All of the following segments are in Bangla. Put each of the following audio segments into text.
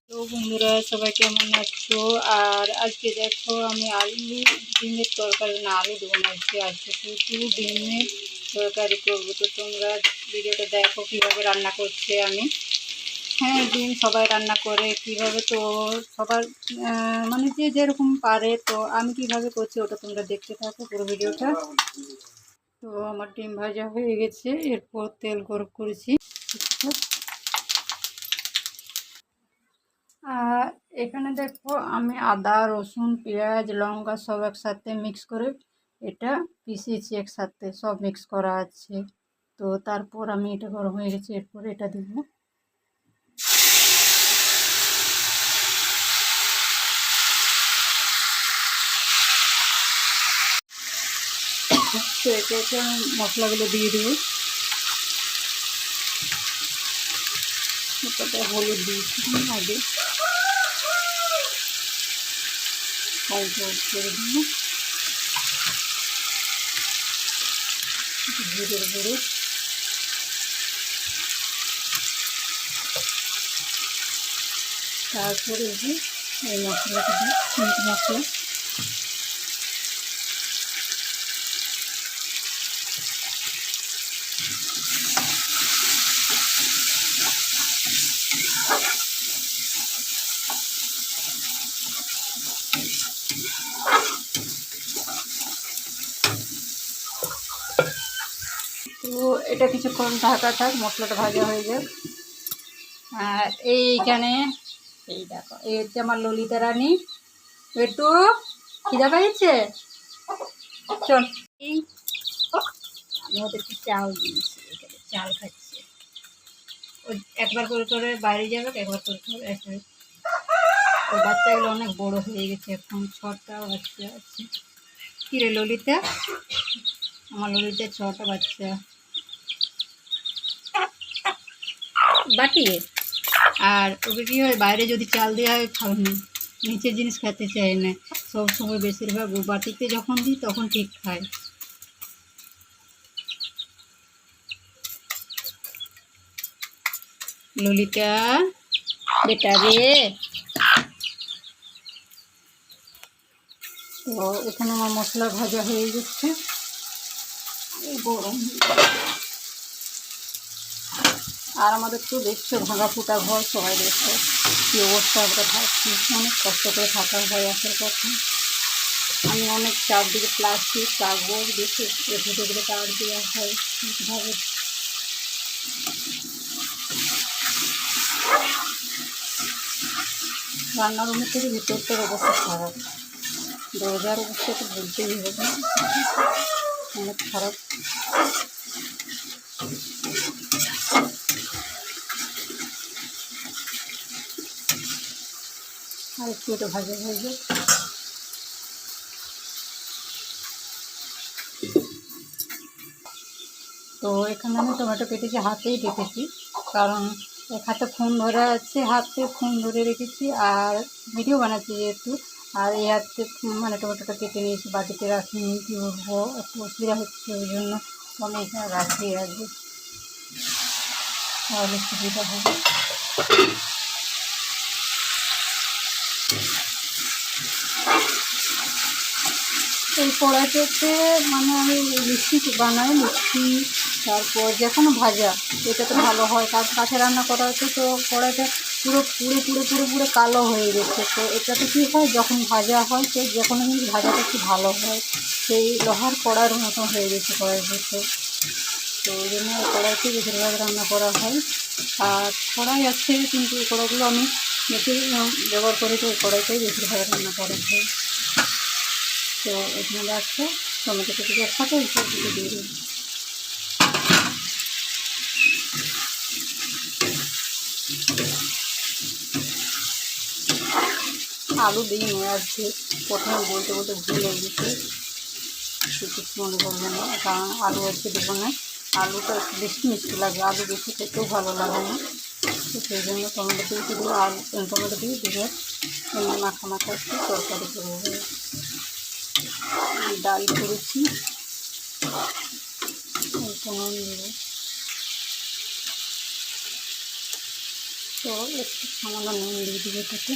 তো বন্ধুরা সবাই কেমন আছো? আর আজকে দেখো আমি ডিমের তরকারি না আলু দেবো না, আজকে শুধু ডিমের তরকারি করবো। তো তোমরা ভিডিওটা দেখো কীভাবে রান্না করছে আমি। হ্যাঁ, ডিম সবাই রান্না করে কীভাবে, তো সবার মানে যে যেরকম পারে, তো আমি কীভাবে করছি ওটা তোমরা দেখতে থাকো পুরো ভিডিওটা। তো আমার ডিম ভাজা হয়ে গেছে, এরপর তেল গরম করেছি। আর এখানে দেখো আমি আদা রসুন পেঁয়াজ লঙ্কা সব একসাথে মিক্স করে এটা পিষিয়েছি, একসাথে সব মিক্স করা আছে। তো তারপর আমি এটা গরম হয়ে গেছে, এরপর এটা দেবো। তো এতে আমি মশলাগুলো দিয়ে দেবো। এটাতে হলুদ দিয়েছি আগে, অল্প করে দেবো জিরের গুঁড়ো, তারপরে এই মশলাটা দিই, মিট মশলা। তো এটা কিছুক্ষণ ঢাকা থাক, মশলাটা ভাজা হয়ে যাক। আর এইখানে এই দেখো, এই হচ্ছে আমার ললিতা রানী। একটু খিদা পেয়েছে, চল। এই আমি ওদেরকে চাল দিয়েছি, এখানে চাল খাচ্ছে। ও একবার করে করে বাইরে যাবে, একবার করে করে আসবে। ওর বাচ্চাগুলো অনেক বড় হয়ে গেছে, এখন 6টা বাচ্চা আছে। কী রে ললিতা? আমার ললিতার 6টা বাচ্চা বাটিয়ে। আর ওকে কী হয়, বাইরে যদি চাল দেওয়া হয় খাবে না, নিচের জিনিস খেতে চায় না। সবসময় বেশিরভাগ ও বাটিতে যখন দিই তখন ঠিক খায়। ললিতা বেটা রে। তো এখানে আমার মশলা ভাজা হয়ে যাচ্ছে, গরম। আর আমাদের তো দেখছো ভাঙা ফুটা ঘর, সবাই দেখছো কী অবস্থা। আমরা থাকছি অনেক কষ্ট করে থাকা হয় আসার কথা। আমি অনেক চারদিকে প্লাস্টিক কাগজ দেখে ভিডিওগুলো কাট দেওয়া হয় ঠিকভাবে। রান্নার রুমের থেকে ভিতরটার অবস্থা খারাপ, দরজার অবস্থা তো বলতেই হবে, অনেক খারাপ। আর একটু এটা ভাজা হয়ে যায়। তো এখানে আমি টমেটো কেটেছি, হাতেই কেটেছি, কারণ এক হাতে ফোন ধরে আছে, হাতে ফোন ধরে রেখেছি আর ভিডিও বানাচ্ছি যেহেতু। আর এই হাতে মানে টমেটোটা কেটে নিয়েছি, বাটিতে রাখিনি, কী বলবো একটু অসুবিধা হচ্ছে, ওই জন্য আমি এখানে রাখি আগে, তাহলে সুবিধা হবে। এই কড়াইটাতে মানে আমি লুচি বানাই, লুচি তারপর যে কোনো ভাজা এটাতে ভালো হয়। কাছে রান্না করা হচ্ছে, তো কড়াইটা পুরো পুড়ে পুড়ে পুরো পুরো কালো হয়ে গেছে। তো এটাতে কী হয়, যখন ভাজা হয় তো যে কোনো জিনিস ভাজাটা একটু ভালো হয়, সেই লোহার কড়াইয়ের মতো হয়ে গেছে কড়াইয়ের ভিতর। তো ওই জন্য কড়াইতে বেশিরভাগ রান্না করা হয়। আর কড়াই আছে, কিন্তু কড়াইগুলো আমি বেশি ব্যবহার করি, তো ওই কড়াইটাই বেশিরভাগ রান্না করা হয়। তো এখানে রাখছে টমেটো কেটে একসাথে সব কিছু দিয়ে দিই। আলু দিই নিয়ে আসছি, প্রথমে বলতে বলতে ভুলে গেছি, কিছু মনে করবে না, কারণ আলু আজকে দেবো না। আলুটা একটু বেশি মিষ্টি লাগে, আলু বেশি খেতেও ভালো লাগে না, তো সেই জন্য টমেটো দিয়ে শুধু টমেটো দিয়ে দিয়ে মাখা মাখা একটু তরকারি করবো। ডাল করেছি, কোনো নেব। তো একটু সামান্য নুন দিয়ে দিবে এটাতে।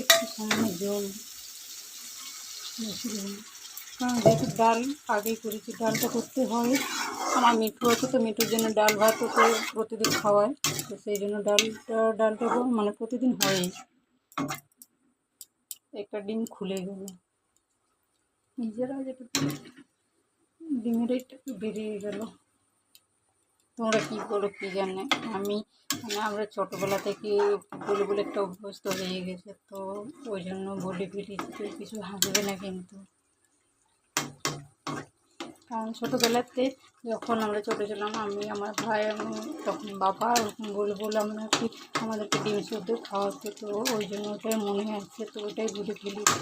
একটু সামান্য জল বেশি দেবো না, কারণ যেহেতু ডাল আগেই করেছি, ডালটা করতে হয়। আমার মিঠু আছে, তো মিঠুর জন্য ডাল ভাত ওকে প্রতিদিন খাওয়ায়, তো সেই জন্য ডালটা মানে প্রতিদিন হয়ই। একটা ডিম খুলে গেল, নিজেরা যেটা ডিমের একটু বেরিয়ে গেল। তোমরা কী বলো কী জানে, আমি মানে আমরা ছোটোবেলা থেকে বলে বলে একটা অভ্যস্ত হয়ে গেছে, তো ওই জন্য বলে ফেলেছি, তো কিছু হাসবে না কিন্তু। কারণ ছোটোবেলাতে যখন আমরা ছোটো ছিলাম, আমি আমার ভাই তখন বাবা ওরকম বলে বলে আমরা কি আমাদেরকে ডিম সেদ্ধ খাওয়াতে, তো ওই জন্য ওটাই মনে আছে, তো ওটাই বলে ফেলেছি।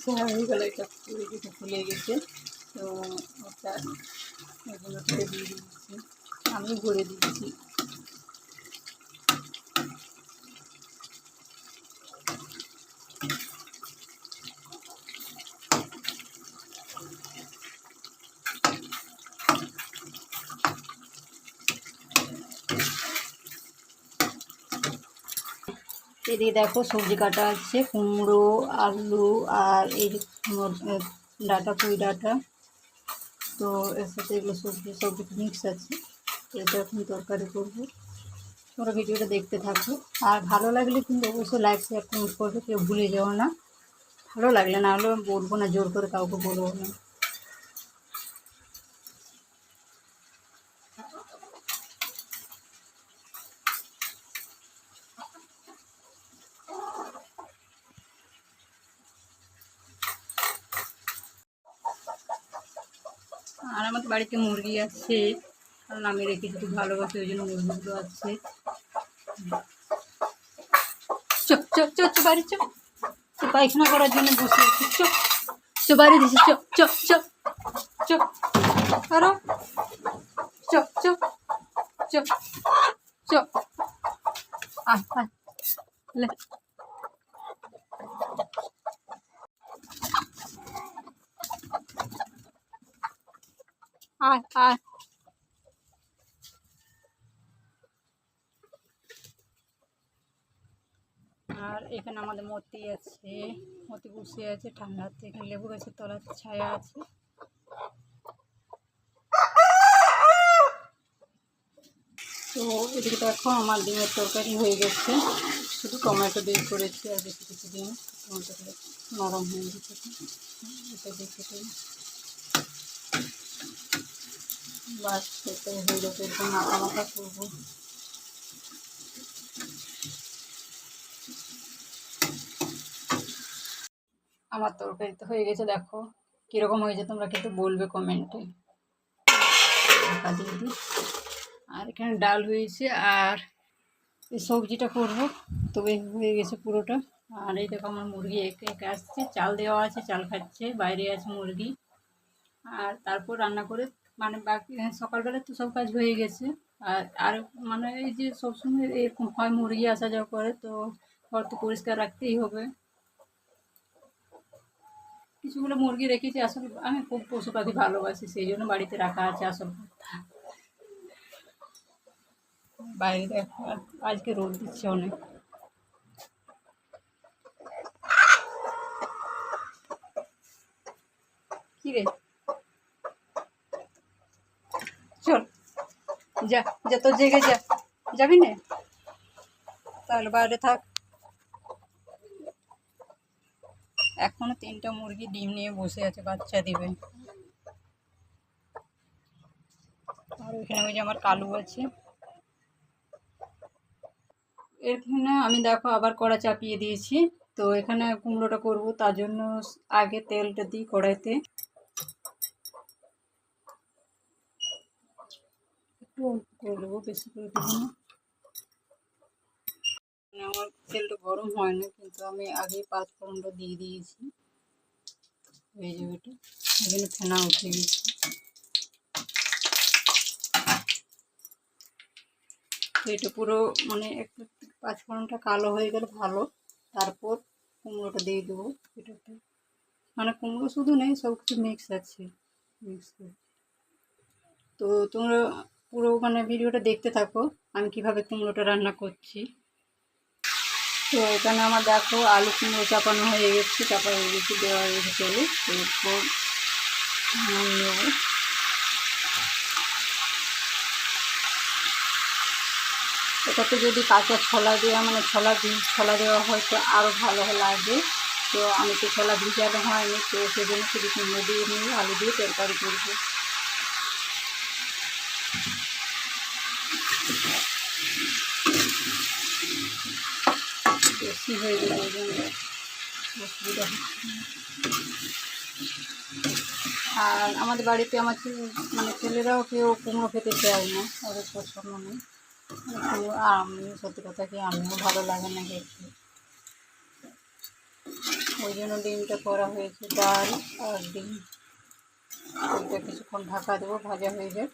সকালবেলা এটা কিছু ফুলে গেছে, তো ওটা ওগুলো দিয়ে দিচ্ছি, আমি ভরে দিচ্ছি। এদিকে দেখো সবজি কাটা আছে, কুমড়ো, আলু, আর এই যে ডাঁটা, পুঁই ডাঁটা, তো এর সাথে এগুলো সবজি মিক্স আছে, তো এটা এখন তরকারি করবো। তোমরা ভিডিওটা দেখতে থাকো, আর ভালো লাগলে কিন্তু অবশ্যই লাইক শেয়ার কমেন্ট করবে, কেউ ভুলে যাও না। ভালো লাগলে না হলেও বলবো না, জোর করে কাউকে বলবো না। আর আমাদের বাড়িতে মুরগি আছে, কারণ আমি রেখেছি, খুব ভালোবাসি, ওই জন্য মুরগিগুলো আছে। চপ চপ চপ চপ বাড়ি চপ, তো পায়খানা করার জন্য বসে আছি, চপ চপ বাড়ি দিছি, চপ চপ চপ চপ, আরো চপ চপ চপ চপ, আয় আয় লে, আয় আয়। আর এখানে আমাদের মতি আছে, মতি বসে আছে ঠান্ডাতে, এখানে লেবু গাছের তলার ছায়া আছে। তো এদিকে দেখো আমার ডিমের তরকারি হয়ে গেছে, শুধু টমেটো দিয়ে করেছি, আর বেশি কিছু দিন টমেটোগুলো নরম হয়ে গেছে, এটা দেখে বাস এটাই হয়ে গেছে, একদম মাখা মাখা করবো। আমার তরকারি তো হয়ে গেছে, দেখো কীরকম হয়েছে, তোমরা কিন্তু বলবে কমেন্টে। ঢাকা দিয়ে দিই। আর এখানে ডাল হয়েছে, আর এই সবজিটা করবো, তবে হয়ে গেছে পুরোটা। আর এই দেখো আমার মুরগি একে একে আসছে, চাল দেওয়া আছে, চাল খাচ্ছে, বাইরে আছে মুরগি। আর তারপর রান্না করে মানে বাকি সকালবেলা তো সব কাজ হয়ে গেছে। আর মানে এই যে সবসময় এরকম হয়, মুরগি আসা যাওয়া করে, তো ঘর তো পরিষ্কার রাখতেই হবে। কিছুগুলো মুরগি রেখেছি, আসলে আমি খুব পশু পাখি ভালোবাসি, সেই জন্য বাড়িতে রাখা আছে আসল কথা। বাইরে দেখো আজকে রোদ দিচ্ছে অনেক। কি রে, চল যা যা, তোর জায়গায় যা, যাবি না তাহলে বাইরে থাক। এখনো 3টা মুরগি ডিম নিয়ে বসে আছে, বাচ্চা দিবে। আর ওইখানে ওই যে আমার কালু আছে। এখানে আমি দেখো আবার কড়া চাপিয়ে দিয়েছি, তো এখানে কুমড়োটা করব, তার জন্য আগে তেলটা দিই কড়াইতে, একটু অল্প করে দেবো, বেশি করে দেবো না। আমার তেলটা গরম হয় না, কিন্তু আমি আগে পাঁচফোড়নটা দিয়ে দিয়েছি। এই যে এটা এখানে ফেনা উঠে গেছে। এটা পুরো মানে একটু পাঁচফোড়নটা কালো হয়ে গেলে ভালো, তারপর কুমড়োটা দিয়ে দেবো এটাতে। মানে কুমড়ো শুধু নেই, সব কিছু মিক্স আছে, মিক্স করে। তো তোমরা পুরো মানে ভিডিওটা দেখতে থাকো আমি কিভাবে কুমড়োটা রান্না করছি। তো এখানে আমার দেখো আলু কুমড়ো চাপানো হয়ে গেছে, চাপা হয়ে গেছে, দেওয়া হয়ে গেছে তেলে। এরপর নুন নেব, এটাতে যদি কাঁচা ছোলা দেওয়া মানে ছোলা দেওয়া হয় তো আরও ভালো লাগে। তো আমি তো ছোলা ভিজানো হয়নি, তো সেজন্য শুধু কুমড়ো দিয়ে নিয়ে আলু দিয়ে তরকারি করবো। বেশি হয়ে গেলে ওই জন্য অসুবিধা হচ্ছে। আর আমাদের বাড়িতে আমার মানে ছেলেরাও কেউ কুমড়ো খেতে চায় না, ওদের পছন্দ নেই কুমড়ো। আর আমি সত্যি কথা কি আমিও ভালো লাগে না খেতে, ওই জন্য ডিমটা করা হয়েছে, ডাল আর ডিম। ওইটা কিছুক্ষণ ঢাকা দেবো, ভাজা হয়ে যায়।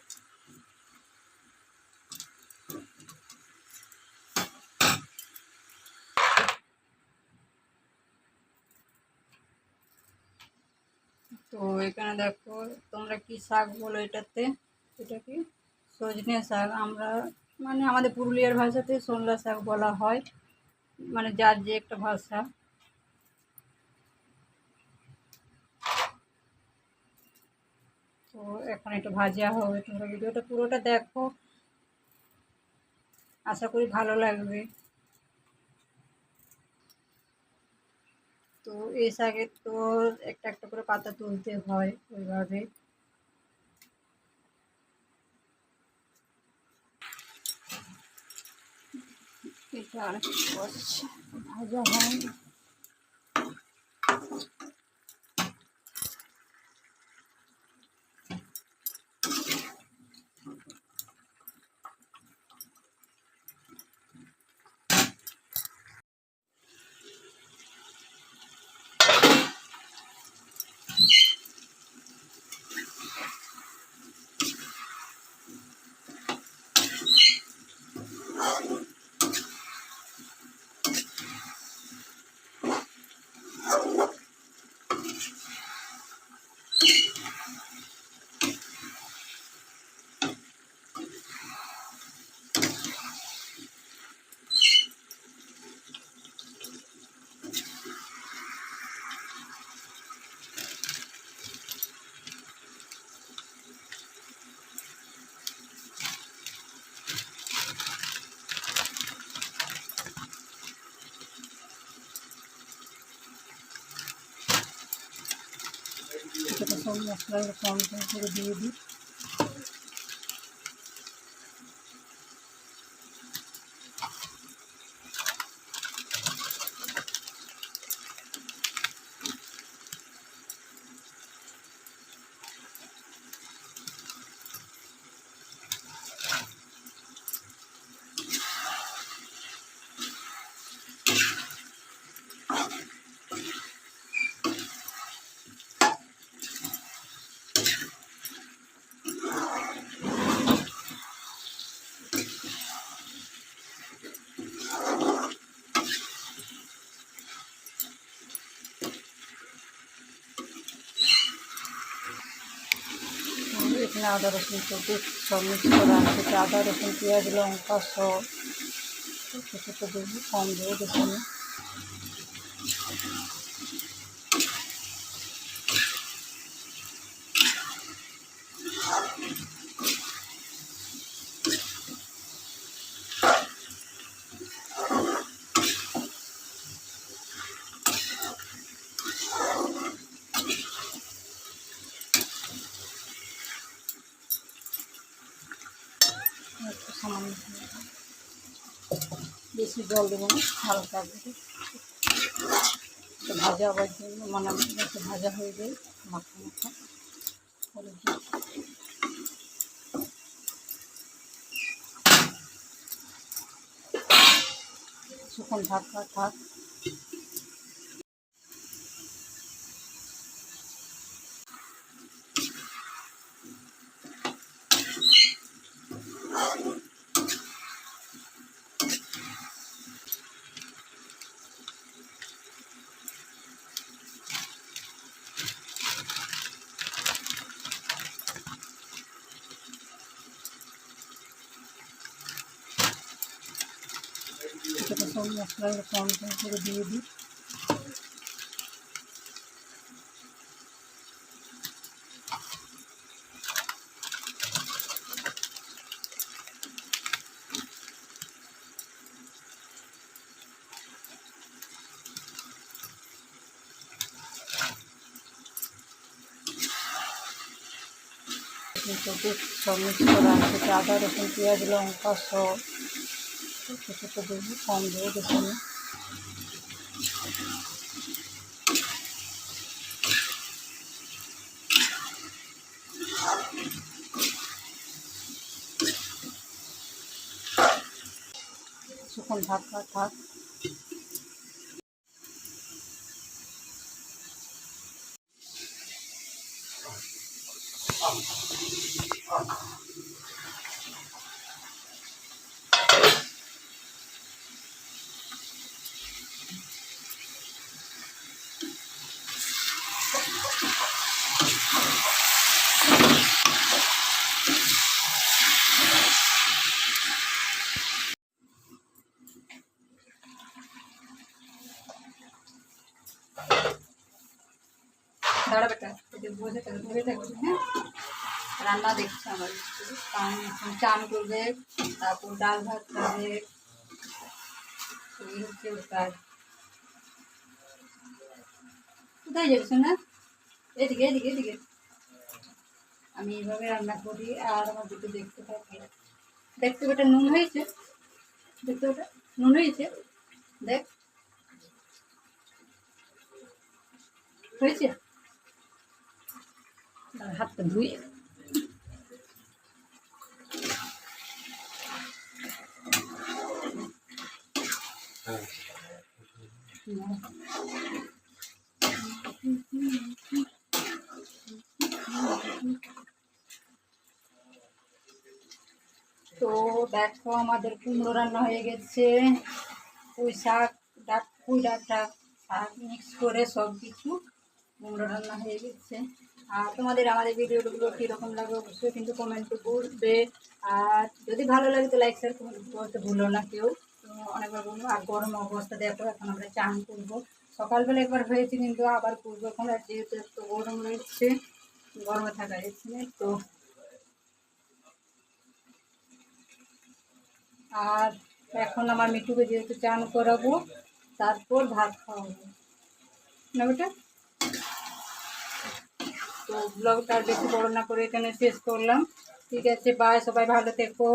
তো এখানে দেখো তোমরা কি শাক বলো এটাতে, এটা কি সজনে শাক, আমরা মানে আমাদের পুরুলিয়ার ভাষাতে সজনা শাক বলা হয়, মানে যার যে একটা ভাষা। তো এখন এটা ভাজা হবে, তোমরা ভিডিওটা পুরোটা দেখো, আশা করি ভালো লাগবে। তো এই শাকের তো একটা একটা করে পাতা তুলতে হয় ওইভাবে। এটা আর ভাজা হয়। এটাতে সব মশলা কম করে দিয়ে দিই। এখানে আদা রসুন সবজি সব মিক্স করা আছে, আদা রসুন পেঁয়াজ লঙ্কা সব ছোটো ছোটো দেবো, কম দেবো, বেশি না। একটু সামান্য বেশি জল দেবো না, হালকা দেবো। ভাজা হওয়ার জন্য মানে একটু ভাজা হয়ে যায় মাখা মাখা করে দিই। কিছুক্ষণ ঢাকা থাক। এটাকে সব মশলা কম করে দিয়ে দিই। সব মিক্স করে আছে আদা রসুন পেঁয়াজ লঙ্কা সব ছোটো ছোটো দেবো, কম দেবো দেখুন। কিছুক্ষণ ঢাকা থাক। দাঁড়া বেটা, বসে থাকবে ধরে থাকবে। হ্যাঁ, রান্না দেখছে আমার, এখন চান করবে, তারপর ডাল ভাত খাবে, এই হচ্ছে ওর কাজ। কোথায় যাবে শোনা? এদিকে এদিকে এদিকে। আমি এইভাবে রান্না করি আর আমার দুটো দেখতে থাকি। দেখতে বেটা নুন হয়েছে, দেখতে বেটা নুন হয়েছে, দেখ হয়েছে। হাতটা ধুই। তো দেখো আমাদের কুমড়ো রান্না হয়ে গেছে। পুঁই শাক পুঁই ডাঁটা শাক মিক্স করে সব কিছু কুমড়ো রান্না হয়ে গেছে। আর তোমাদের আমাদের ভিডিওগুলো কীরকম লাগে অবশ্যই কিন্তু কমেন্টে বলবে। আর যদি ভালো লাগে তো লাইক শেয়ার কমেন্ট করতে ভুলো না কেউ। তো অনেকবার বলবো। আর গরম অবস্থা দেখো, এখন আমরা চান করবো। সকালবেলা একবার হয়েছে কিন্তু আবার করবো এখন। আর যেহেতু একটু গরম রয়েছে, গরমে থাকা যাচ্ছে না তো। আর এখন আমার মিঠুকে যেহেতু চান করাবো, তারপর ভাত খাওয়াবো না বেটা। তো ব্লগটা আর বেশি বড় না করে এখানে শেষ করলাম। ঠিক আছে, বাই, সবাই ভালো থেকো।